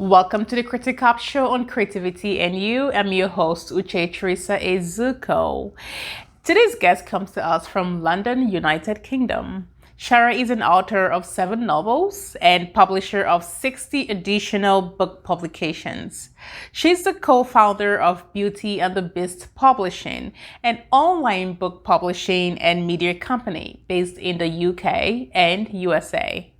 Welcome to the Critic Up Show on Creativity and You. I'm your host, Uche Teresa Ezuko. Today's guest comes to us from London, United Kingdom. Shara is an author of 7 novels and publisher of 60 additional book publications. She's the co-founder of Beauty and the Beast Publishing, an online book publishing and media company based in the UK and USA.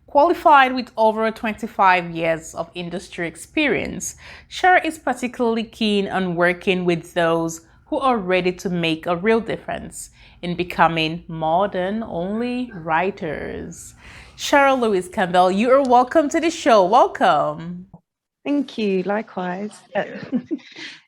Qualified with over 25 years of industry experience, Shara is particularly keen on working with those who are ready to make a real difference in becoming modern-only writers. Shara Lewis Campbell, you are welcome to the show. Welcome. Thank you. Likewise.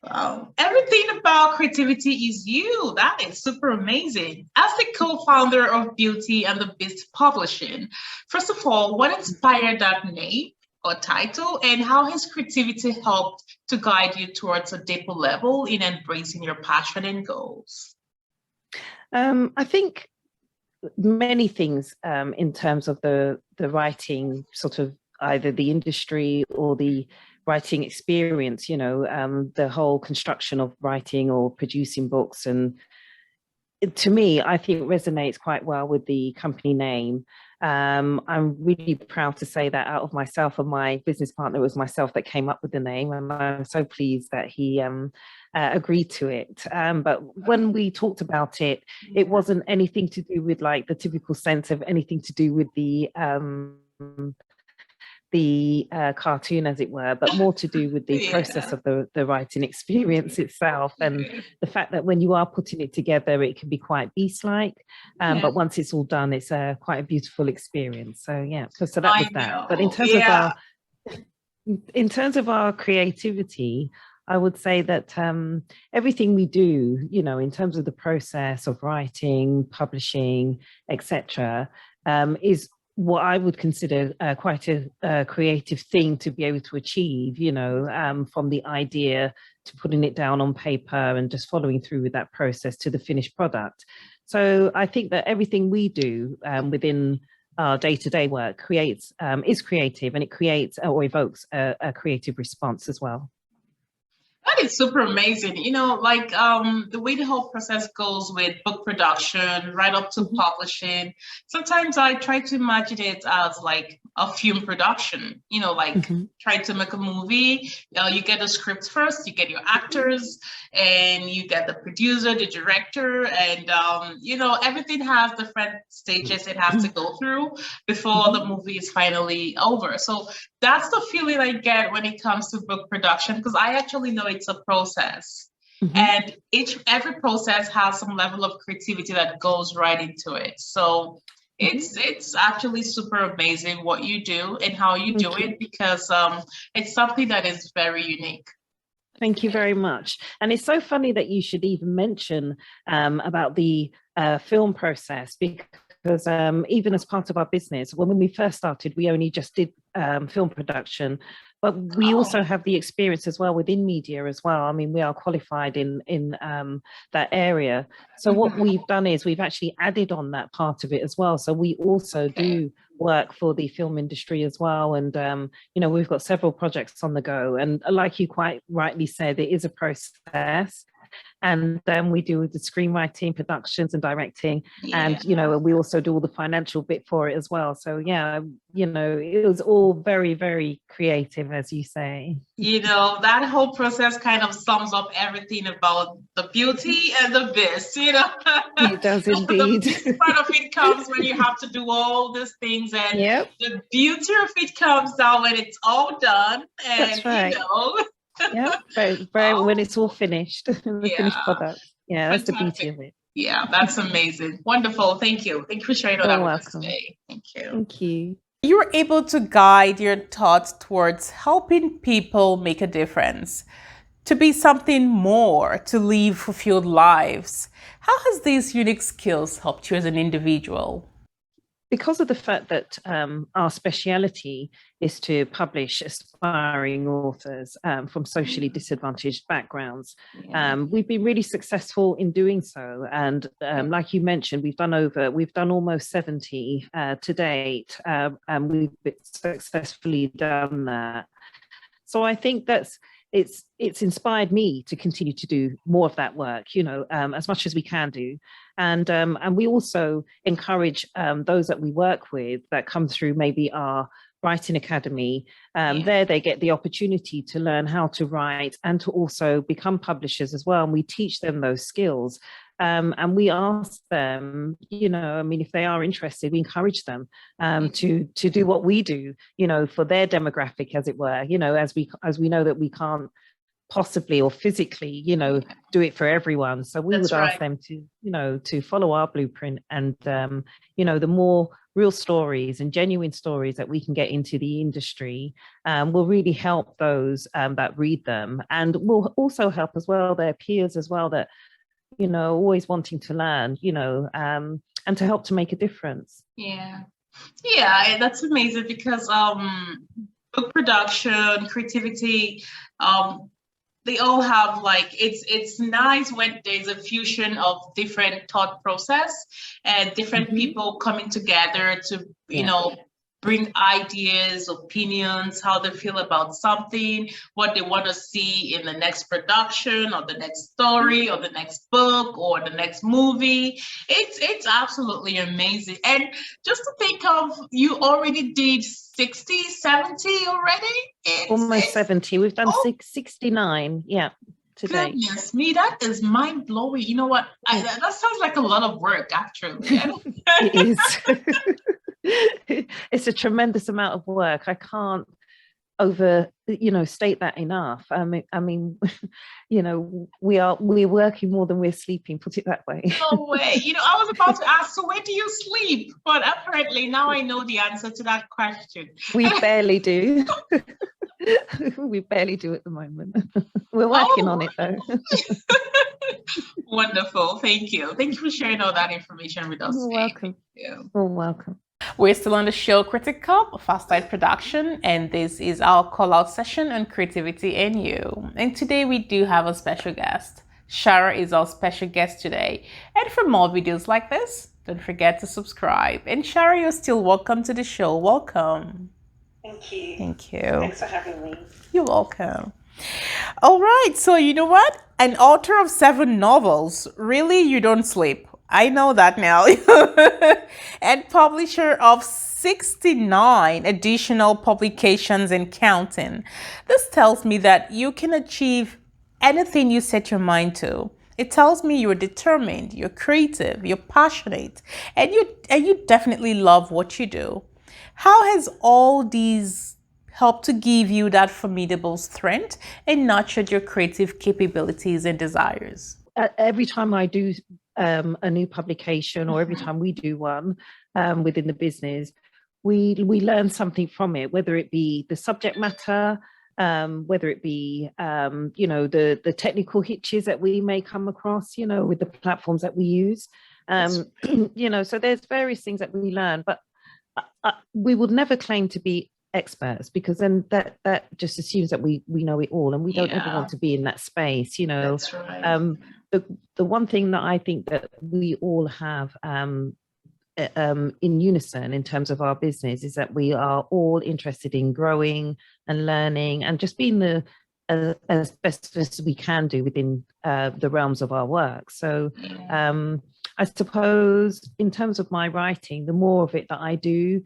Wow. Everything about creativity is you. That is super amazing. As the co-founder of Beauty and the Beast Publishing, first of all, what inspired that name or title, and how has creativity helped to guide you towards a deeper level in embracing your passion and goals? I think many things in terms of the writing, sort of either the industry or the writing experience, the whole construction of writing or producing books. And to me, I think it resonates quite well with the company name. I'm really proud to say that out of myself and my business partner, it was myself that came up with the name, and I'm so pleased that he agreed to it. But when we talked about it, it wasn't anything to do with like the typical sense of anything to do with the cartoon, as it were, but more to do with the process of the writing experience itself, and the fact that when you are putting it together, it can be quite beast-like, but once it's all done, it's quite a beautiful experience. So so that was that. But in terms of our creativity, I would say that everything we do, in terms of the process of writing, publishing, etc., is what I would consider quite a creative thing to be able to achieve, from the idea to putting it down on paper and just following through with that process to the finished product. So I think that everything we do within our day-to-day work is creative, and it creates or evokes a creative response as well. That is super amazing. The way the whole process goes with book production, right up to publishing. Sometimes I try to imagine it as like a film production, try to make a movie. You get the script first, you get your actors, and you get the producer, the director, and, everything has different stages it has to go through before the movie is finally over. So that's the feeling I get when it comes to book production, because I actually know it's a process, and every process has some level of creativity that goes right into it. So it's actually super amazing what you do and how you do it, because it's something that is very unique. Thank you very much. And it's so funny that you should even mention about the film process, because even as part of our business, when we first started, we only just did film production, but we also have the experience as well within media as well. I mean, we are qualified in that area. So what we've done is we've actually added on that part of it as well. So we also do work for the film industry as well. And, we've got several projects on the go. And like you quite rightly said, it is a process. And then we do the screenwriting, productions and directing, and we also do all the financial bit for it as well. So it was all very, very creative, as you say. That whole process kind of sums up everything about the Beauty and the Beast. It does indeed. The part of it comes when you have to do all these things, and the beauty of it comes down when it's all done. And that's right. When it's all finished, the finished product. That's the beauty of it. Yeah, that's amazing. Wonderful. Thank you for sharing all that with us today. Thank you. Thank you. You were able to guide your thoughts towards helping people make a difference, to be something more, to live fulfilled lives. How has these unique skills helped you as an individual? Because of the fact that our speciality is to publish aspiring authors from socially disadvantaged backgrounds, we've been really successful in doing so. And like you mentioned, we've done almost 70 to date, and we've successfully done that. So I think it's inspired me to continue to do more of that work, as much as we can do. And we also encourage those that we work with that come through maybe our writing academy. There they get the opportunity to learn how to write and to also become publishers as well. And we teach them those skills. And we ask them, if they are interested, we encourage them to do what we do, for their demographic, as it were, as we know that we can't possibly or physically, do it for everyone. So we would ask them to follow our blueprint, and the more real stories and genuine stories that we can get into the industry will really help those that read them, and will also help as well their peers as well, that always wanting to learn, and to help to make a difference. Yeah, that's amazing, because book production, creativity, they all have, like, it's nice when there's a fusion of different thought process and different people coming together to bring ideas, opinions, how they feel about something, what they want to see in the next production or the next story or the next book or the next movie. It's absolutely amazing. And just to think of, you already did 60, 70 already? Almost 70. We've done 69, today. Goodness me, that is mind-blowing. You know what? That sounds like a lot of work, actually. It is. It's a tremendous amount of work. I can't state that enough. I mean, we're working more than we're sleeping, put it that way. No way. I was about to ask, so where do you sleep? But apparently now I know the answer to that question. We barely do. We barely do at the moment. We're working on it, though. Wonderful. Thank you. Thank you for sharing all that information with us. You're welcome. Yeah. You're welcome. We're still on the show Critic Cup, Fast Light Production, and this is our call-out session on creativity and you. And today we do have a special guest. Shara is our special guest today. And for more videos like this, don't forget to subscribe. And Shara, you're still welcome to the show. Welcome. Thank you. Thank you. Thanks for having me. You're welcome. All right, so you know what? An author of 7 novels. Really, you don't sleep. I know that now. And publisher of 69 additional publications and counting. This tells me that you can achieve anything you set your mind to. It tells me you're determined, you're creative, you're passionate, and you definitely love what you do. How has all these helped to give you that formidable strength and nurtured your creative capabilities and desires? Every time I do a new publication, or every time we do one within the business, we learn something from it, whether it be the subject matter, whether it be the technical hitches that we may come across, with the platforms that we use. So there's various things that we learn, but we would never claim to be experts, because then that just assumes that we know it all, and we don't ever want to be in that space. That's right. The one thing that I think that we all have in unison in terms of our business is that we are all interested in growing and learning and just being as best as we can do within the realms of our work. So I suppose in terms of my writing, the more of it that I do,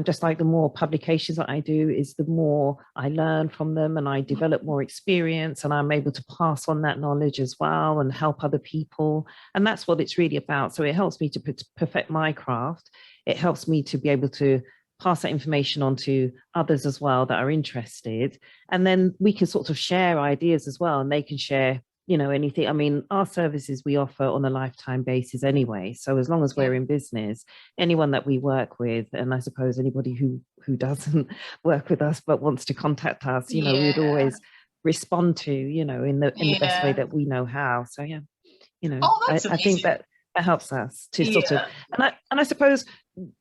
just like the more publications that I do, is the more I learn from them, and I develop more experience, and I'm able to pass on that knowledge as well and help other people. And that's what it's really about. So it helps me to perfect my craft. It helps me to be able to pass that information on to others as well that are interested. And then we can sort of share ideas as well, and they can share anything. I mean, our services we offer on a lifetime basis anyway. So as long as we're in business, anyone that we work with, and I suppose anybody who doesn't work with us but wants to contact us, we would always respond to, in the best way that we know how. So I think that helps us to sort of, and I suppose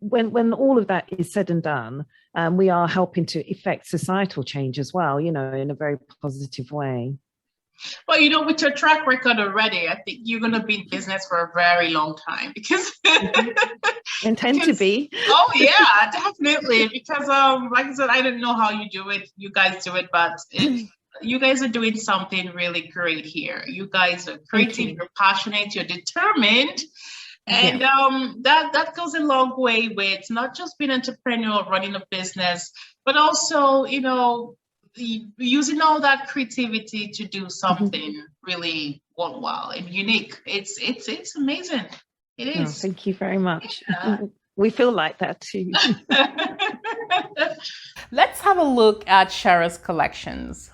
when all of that is said and done, we are helping to effect societal change as well, in a very positive way. Well, with your track record already, I think you're going to be in business for a very long time, because Intend to be. Oh yeah, definitely. Because like I said, I don't know how you do it. You guys do it, but you guys are doing something really great here. You guys are creative, you're passionate, you're determined. And that goes a long way with not just being an entrepreneur, running a business, but also, using all that creativity to do something really worthwhile and unique. It's amazing. It is. Oh, thank you very much. Yeah. We feel like that too. Let's have a look at Shara's collections.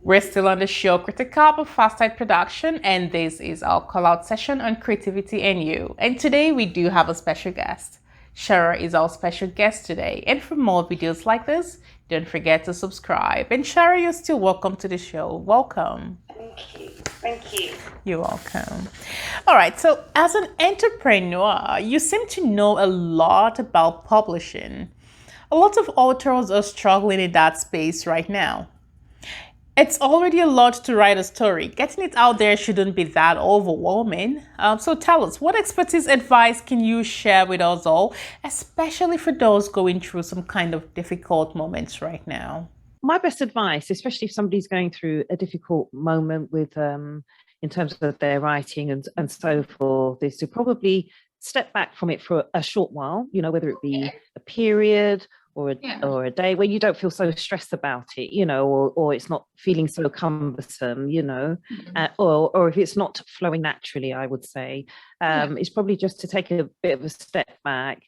We're still on the show Critical of Fast Tide Production, and this is our call-out session on creativity and you. And today we do have a special guest. Shara is our special guest today. And for more videos like this, don't forget to subscribe. And Shara, you're still welcome to the show. Welcome. Thank you. Thank you. You're welcome. All right, so as an entrepreneur, you seem to know a lot about publishing. A lot of authors are struggling in that space right now. It's already a lot to write a story. Getting it out there shouldn't be that overwhelming. So tell us, what expertise advice can you share with us all, especially for those going through some kind of difficult moments right now? My best advice, especially if somebody's going through a difficult moment with, in terms of their writing and so forth, is to probably step back from it for a short while, whether it be a period or a day where you don't feel so stressed about it, or it's not feeling so cumbersome, or if it's not flowing naturally, I would say, it's probably just to take a bit of a step back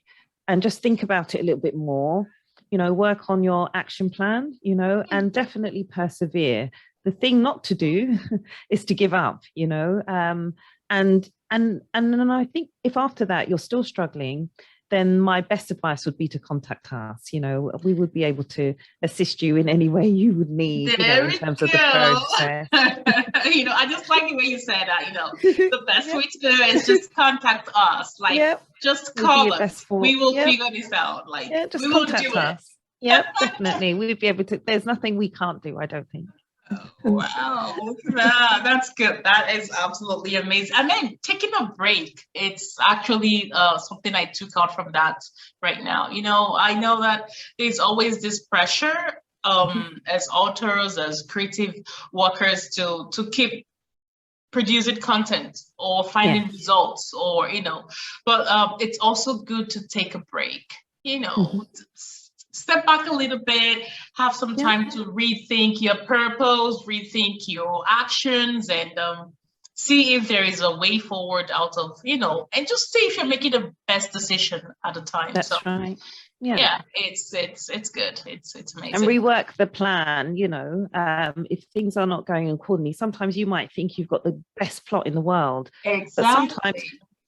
and just think about it a little bit more, work on your action plan, and definitely persevere. The thing not to do is to give up, and then I think if after that you're still struggling, then my best advice would be to contact us. We would be able to assist you in any way you would need, in terms of the process. I just like the way you said that, the best way to do it is just contact us. Just call us. We will figure this out. Just contact us. Yeah, definitely. We'd be able to. There's nothing we can't do, I don't think. Wow, that's good. That is absolutely amazing. And then taking a break, it's actually something I took out from that right now. I know that there's always this pressure as authors, as creative workers to keep producing content or finding results, or but it's also good to take a break, step back a little bit, have some time to rethink your purpose, rethink your actions, and see if there is a way forward out of, and just see if you're making the best decision at the time. That's right. Yeah, it's good. It's amazing. And rework the plan. If things are not going accordingly, sometimes you might think you've got the best plot in the world, exactly. But sometimes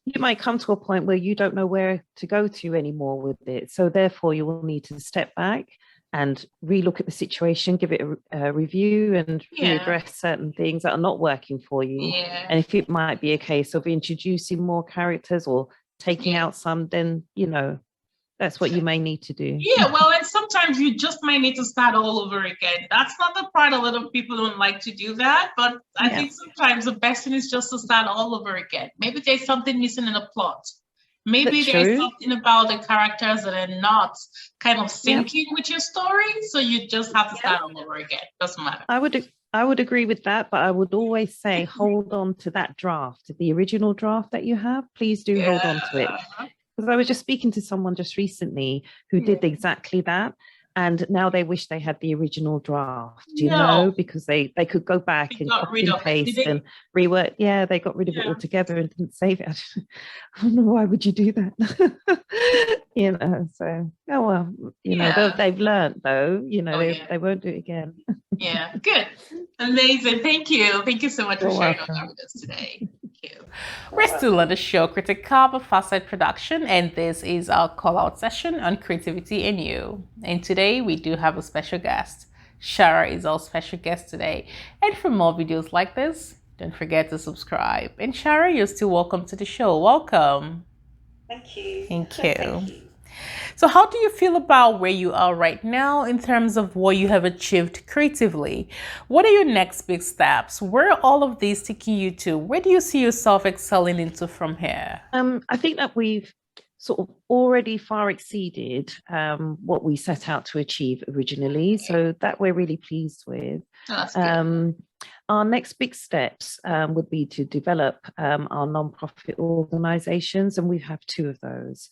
you might come to a point where you don't know where to go to anymore with it. So therefore, you will need to step back and relook at the situation, give it a review, and readdress certain things that are not working for you. And if it might be a case of introducing more characters or taking out some, then, that's what you may need to do. Well, and sometimes you just might need to start all over again. That's not the part a lot of people don't like to do that, but I think sometimes the best thing is just to start all over again. Maybe there's something missing in the plot. Maybe there's something about the characters that are not kind of syncing with your story, so you just have to start all over again. Doesn't matter. I would agree with that, but I would always say hold on to that draft, the original draft that you have. Please do hold on to it. Because I was just speaking to someone just recently who did exactly that. And now they wish they had the original draft, because they could go back and copy and paste and rework. Yeah, they got rid of it altogether and didn't save it. I don't know, why would you do that? So, they've learned though, they won't do it again. Good. Amazing. Thank you. Thank you so much for sharing all that with us today. We're still on the show Critical of Fast Tide Production, and this is our call-out session on creativity and you. And today we do have a special guest. Shara is our special guest today. And for more videos like this, Don't forget to subscribe. And Shara, you're still welcome to the show. Welcome. Thank you. Thank you. Thank you. So how do you feel about where you are right now in terms of what you have achieved creatively? What are your next big steps? Where are all of these taking you to? Where do you see yourself excelling into from here? I think that we've sort of already far exceeded what we set out to achieve originally. So that we're really pleased with. Oh, that's good. Our next big steps would be to develop our non-profit organisations, and we have two of those.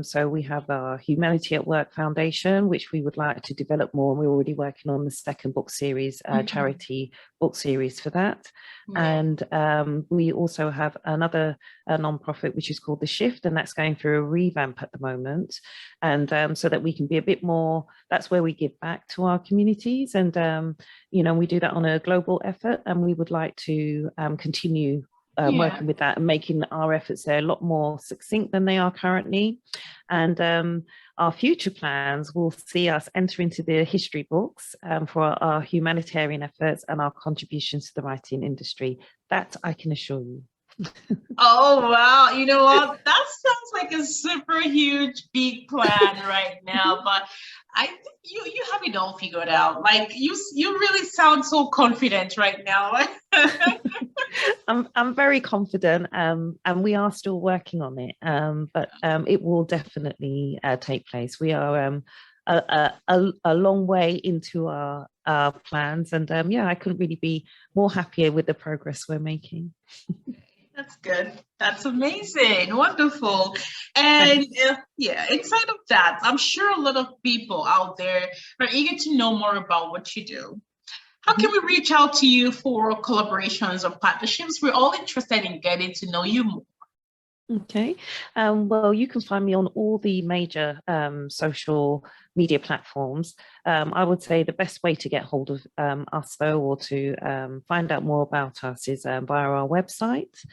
So we have our Humanity at Work Foundation, which we would like to develop more, and we're already working on the second book series, charity book series for that. And we also have another non-profit, which is called The Shift, and that's going through a revamp at the moment. And so that we can be a bit more, that's where we give back to our communities. And, we do that on a global effort, and we would like to continue working with that and making our efforts there a lot more succinct than they are currently. And our future plans will see us enter into the history books for our humanitarian efforts and our contributions to the writing industry. That I can assure you. Oh, wow. You know what? That sounds like a super huge, big plan right now. But I think you have it all figured out. Like you really sound so confident right now. I'm very confident, and we are still working on it. But it will definitely take place. We are a long way into our plans, and I couldn't really be more happier with the progress we're making. That's good. That's amazing. Wonderful. And inside of that, I'm sure a lot of people out there are eager to know more about what you do. How can we reach out to you for collaborations or partnerships? We're all interested in getting to know you more. Okay. Well, you can find me on all the major social media platforms. I would say the best way to get hold of us, though, or to find out more about us is via our website,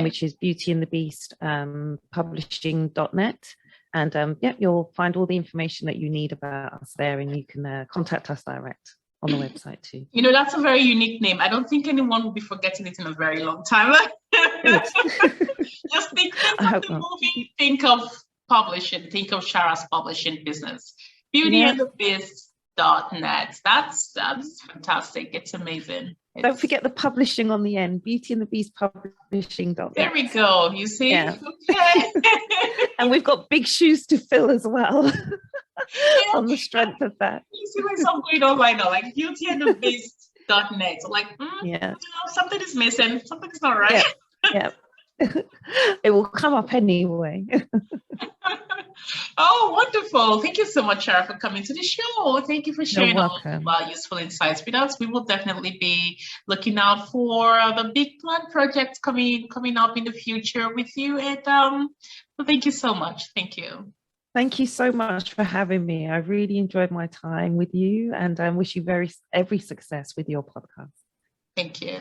which is beautyandthebeast publishing.net. And you'll find all the information that you need about us there, and you can contact us direct on the website too. That's a very unique name. I don't think anyone will be forgetting it in a very long time. Just think of the movie, think of publishing, think of Shara's publishing business. Beautyandthebeast.net. That's fantastic. It's amazing. Don't forget the publishing on the end. Beautyandthebeastpublishing.net. There we go. You see? Yeah. Okay. And we've got big shoes to fill as well. On the strength of that. You see myself going online now, like beautyandthebeast.net. Like, something is missing. Something's not right. Yeah. It will come up anyway. Oh, wonderful. Thank you so much, Shara, for coming to the show. Thank you for sharing all useful insights with us. We will definitely be looking out for the big plan projects coming up in the future with you. And well, thank you so much. Thank you. Thank you so much for having me. I really enjoyed my time with you, and I wish you every success with your podcast. Thank you.